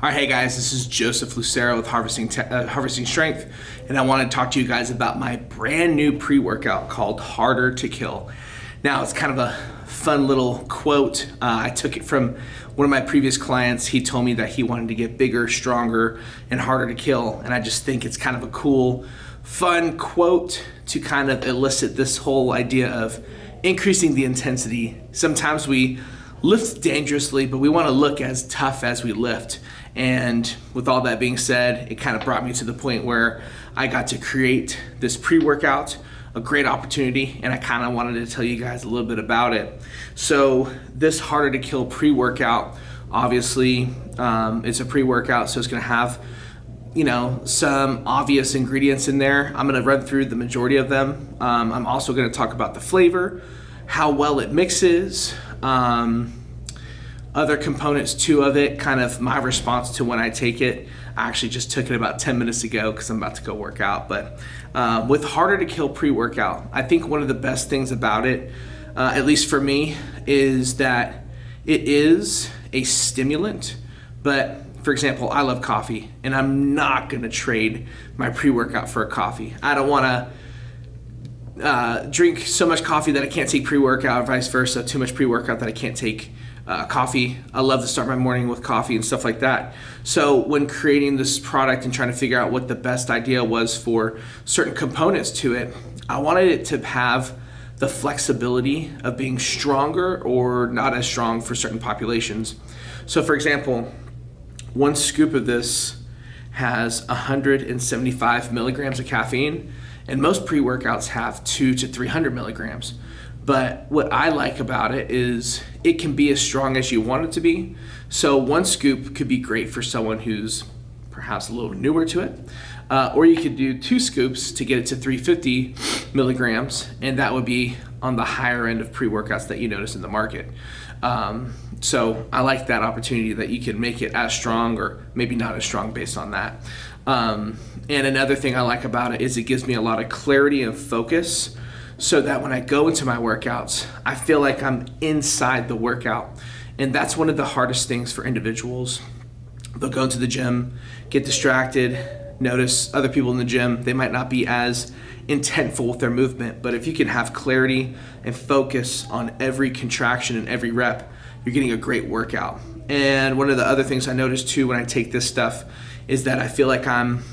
All right, hey guys, this is Joseph Lucero with Harvesting Strength, and I want to talk to you guys about my brand new pre-workout called Harder to Kill. Now, it's kind of a fun little quote. I took it from one of my previous clients. He told me that he wanted to get bigger, stronger, and harder to kill, and I just think it's kind of a cool, fun quote to kind of elicit this whole idea of increasing the intensity. Sometimes we lift dangerously, but we want to look as tough as we lift. And with all that being said, it kind of brought me to the point where I got to create this pre-workout, a great opportunity, and I kind of wanted to tell you guys a little bit about it. So this Harder to Kill pre-workout, obviously, it's a pre-workout, so it's going to have some obvious ingredients in there. I'm going to run through the majority of them. I'm also going to talk about the flavor, how well it mixes, other components too of it, kind of my response to when I take it. I actually just took it about 10 minutes ago because I'm about to go work out. But with Harder to Kill pre-workout, I think one of the best things about it, at least for me, is that it is a stimulant. But for example, I love coffee, and I'm not gonna trade my pre-workout for a coffee. I don't wanna drink so much coffee that I can't take pre-workout, or vice versa, too much pre-workout that I can't take coffee. I love to start my morning with coffee and stuff like that. So when creating this product and trying to figure out what the best idea was for certain components to it, I wanted it to have the flexibility of being stronger or not as strong for certain populations. So for example, one scoop of this has 175 milligrams of caffeine, and most pre-workouts have 200 to 300 milligrams. But what I like about it is it can be as strong as you want it to be. So one scoop could be great for someone who's perhaps a little newer to it. Or you could do 2 scoops to get it to 350 milligrams, and that would be on the higher end of pre-workouts that you notice in the market. So I like that opportunity that you can make it as strong or maybe not as strong based on that. And another thing I like about it is it gives me a lot of clarity and focus, so that when I go into my workouts, I feel like I'm inside the workout. And that's one of the hardest things for individuals. They'll go into the gym, get distracted, notice other people in the gym, they might not be as intentful with their movement. But if you can have clarity and focus on every contraction and every rep, you're getting a great workout. And one of the other things I notice too when I take this stuff is that I feel like I'm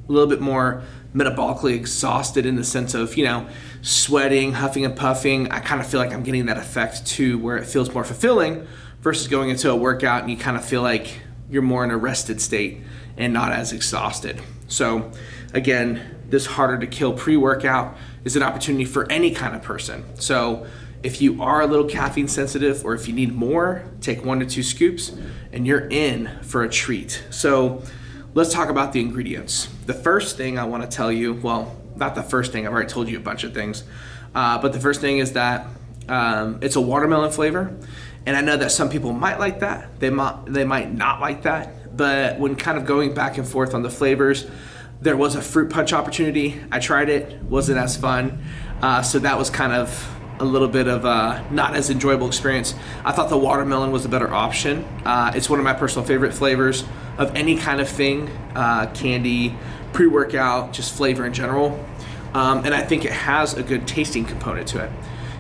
a little bit more metabolically exhausted, in the sense of, sweating, huffing and puffing. I kind of feel like I'm getting that effect too, where it feels more fulfilling versus going into a workout and you kind of feel like you're more in a rested state and not as exhausted. So again, this Harder to Kill pre-workout is an opportunity for any kind of person. So if you are a little caffeine sensitive, or if you need more, take 1 to 2 scoops and you're in for a treat. So let's talk about the ingredients. The first thing I want to tell you, well, not the first thing, I've already told you a bunch of things, but the first thing is that it's a watermelon flavor. And I know that some people might like that, they might not like that, but when kind of going back and forth on the flavors, there was a fruit punch opportunity. I tried it, wasn't as fun, so that was kind of a little bit of a not as enjoyable experience. I thought the watermelon was a better option. It's one of my personal favorite flavors of any kind of thing, candy, pre-workout, just flavor in general. And I think it has a good tasting component to it.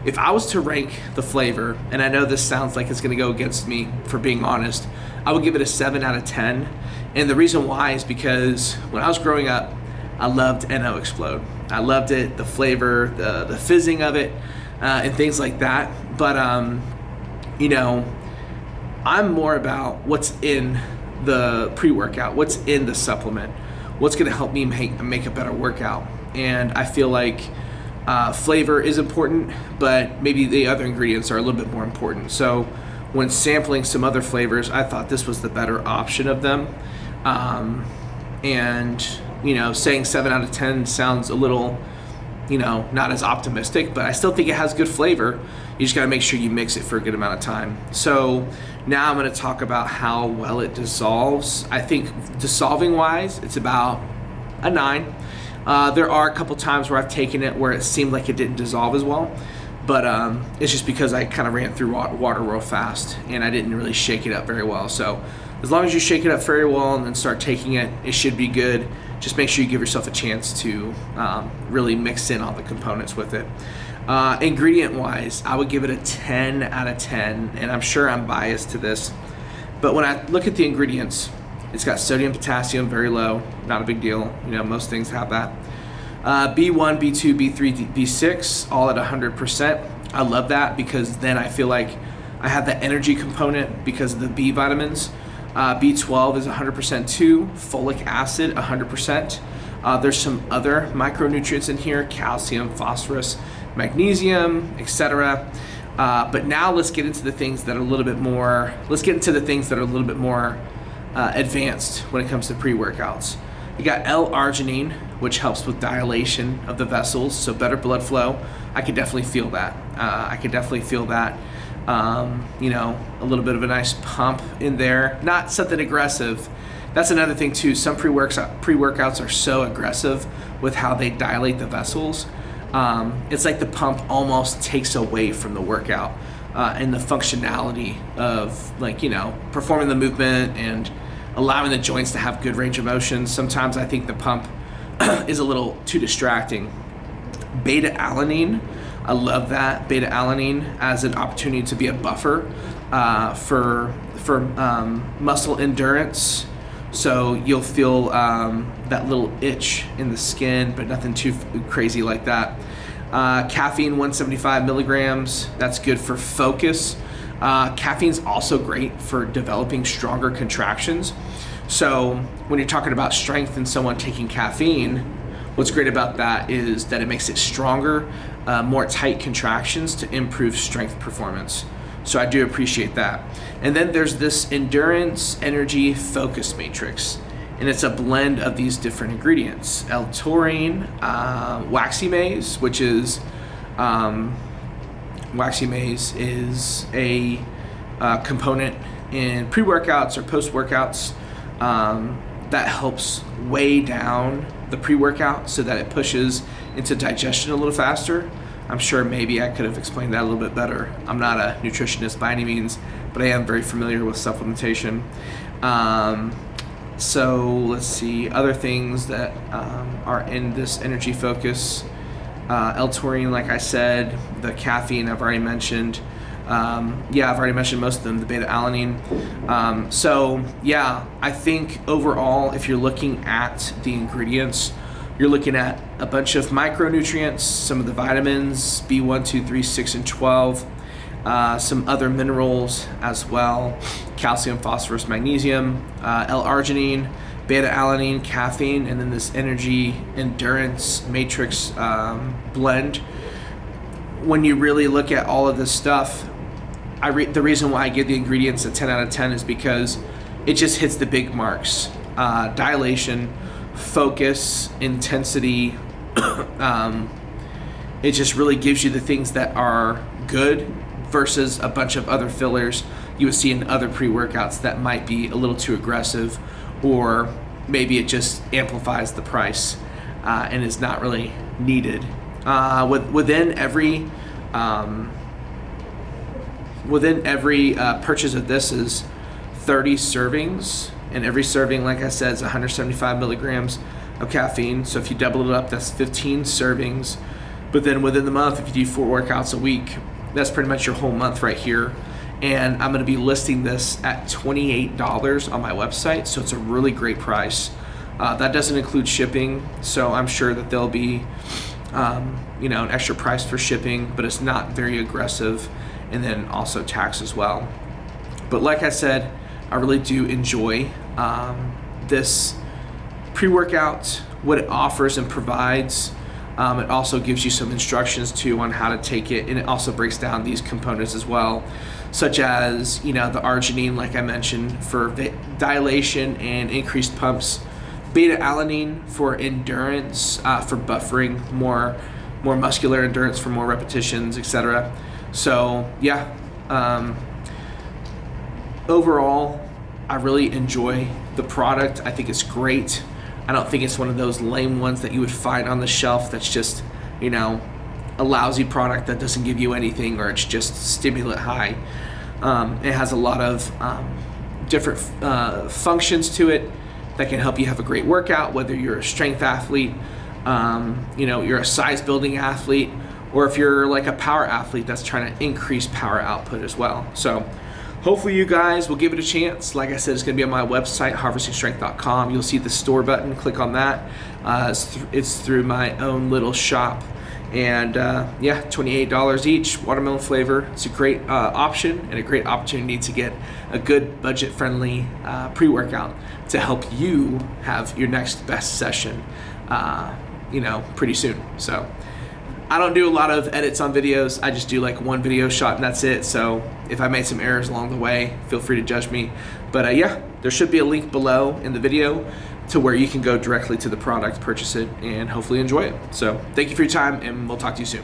If I was to rank the flavor, and I know this sounds like it's gonna go against me for being honest, I would give it a 7 out of 10. And the reason why is because when I was growing up, I loved NO Explode. I loved it, the flavor, the fizzing of it, and things like that. But I'm more about what's in the pre-workout, what's in the supplement, what's going to help me make a better workout. And I feel like flavor is important, but maybe the other ingredients are a little bit more important. So when sampling some other flavors, I thought this was the better option of them. And saying 7 out of 10 sounds a little not as optimistic, but I still think it has good flavor. You just gotta make sure you mix it for a good amount of time. So now I'm gonna talk about how well it dissolves. I think dissolving wise, it's about a 9. There are a couple times where I've taken it where it seemed like it didn't dissolve as well, but it's just because I kind of ran through water real fast and I didn't really shake it up very well. So as long as you shake it up very well and then start taking it, it should be good. Just make sure you give yourself a chance to really mix in all the components with it. Ingredient wise, I would give it a 10 out of 10, and I'm sure I'm biased to this, but when I look at the ingredients, it's got sodium, potassium, very low, not a big deal. Most things have that. B1, B2, B3, B6, all at 100%. I love that because then I feel like I have the energy component because of the B vitamins. B12 is 100% too. Folic acid, 100%. There's some other micronutrients in here: calcium, phosphorus, magnesium, etc. But now let's get into the things that are a little bit more. Advanced when it comes to pre-workouts. You got L-arginine, which helps with dilation of the vessels, so better blood flow. I could definitely feel that. A little bit of a nice pump in there. Not something aggressive. That's another thing too. Some pre-workouts are so aggressive with how they dilate the vessels. It's like the pump almost takes away from the workout and the functionality of performing the movement and allowing the joints to have good range of motion. Sometimes I think the pump is a little too distracting. Beta-alanine, I love that. Beta-alanine as an opportunity to be a buffer for muscle endurance. So you'll feel that little itch in the skin, but nothing too crazy like that. Caffeine, 175 milligrams. That's good for focus. Caffeine's also great for developing stronger contractions. So when you're talking about strength and someone taking caffeine, what's great about that is that it makes it stronger, more tight contractions to improve strength performance. So I do appreciate that. And then there's this endurance energy focus matrix, and it's a blend of these different ingredients: L-taurine, waxy maize, which is waxy maize is a component in pre-workouts or post-workouts that helps weigh down the pre-workout so that it pushes into digestion a little faster. I'm sure maybe I could have explained that a little bit better. I'm not a nutritionist by any means, but I am very familiar with supplementation. So let's see, other things that are in this energy focus. L-taurine, like I said, the caffeine I've already mentioned. I've already mentioned most of them, the beta-alanine. I think overall, if you're looking at the ingredients, you're looking at a bunch of micronutrients, some of the vitamins, B1, 2, 3, 6, and 12, some other minerals as well, calcium, phosphorus, magnesium, L-arginine, beta-alanine, caffeine, and then this energy endurance matrix blend. When you really look at all of this stuff, the reason why I give the ingredients a 10 out of 10 is because it just hits the big marks. Dilation, focus, intensity. It just really gives you the things that are good versus a bunch of other fillers you would see in other pre-workouts that might be a little too aggressive, or maybe it just amplifies the price and is not really needed. Within every purchase of this is 30 servings, and every serving, like I said, is 175 milligrams of caffeine. So if you double it up, that's 15 servings. But then within the month, if you do 4 workouts a week, that's pretty much your whole month right here. And I'm going to be listing this at $28 on my website, so it's a really great price. That doesn't include shipping, so I'm sure that there'll be an extra price for shipping, but it's not very aggressive, and then also tax as well. But like I said, I really do enjoy this pre-workout, what it offers and provides. It also gives you some instructions too on how to take it, and it also breaks down these components as well, such as the arginine, like I mentioned, for dilation and increased pumps, beta-alanine for endurance, for buffering, more muscular endurance for more repetitions, etc. So overall, I really enjoy the product. I think it's great. I don't think it's one of those lame ones that you would find on the shelf that's just, a lousy product that doesn't give you anything, or it's just stimulant high. It has a lot of different functions to it that can help you have a great workout, whether you're a strength athlete, you're a size building athlete, or if you're like a power athlete that's trying to increase power output as well. So hopefully you guys will give it a chance. Like I said, it's going to be on my website, harvestingstrength.com. You'll see the store button. Click on that. It's through my own little shop. And $28 each, watermelon flavor. It's a great option and a great opportunity to get a good budget-friendly pre-workout to help you have your next best session, pretty soon. So I don't do a lot of edits on videos. I just do like one video shot and that's it. So if I made some errors along the way, feel free to judge me. But there should be a link below in the video to where you can go directly to the product, purchase it, and hopefully enjoy it. So thank you for your time, and we'll talk to you soon.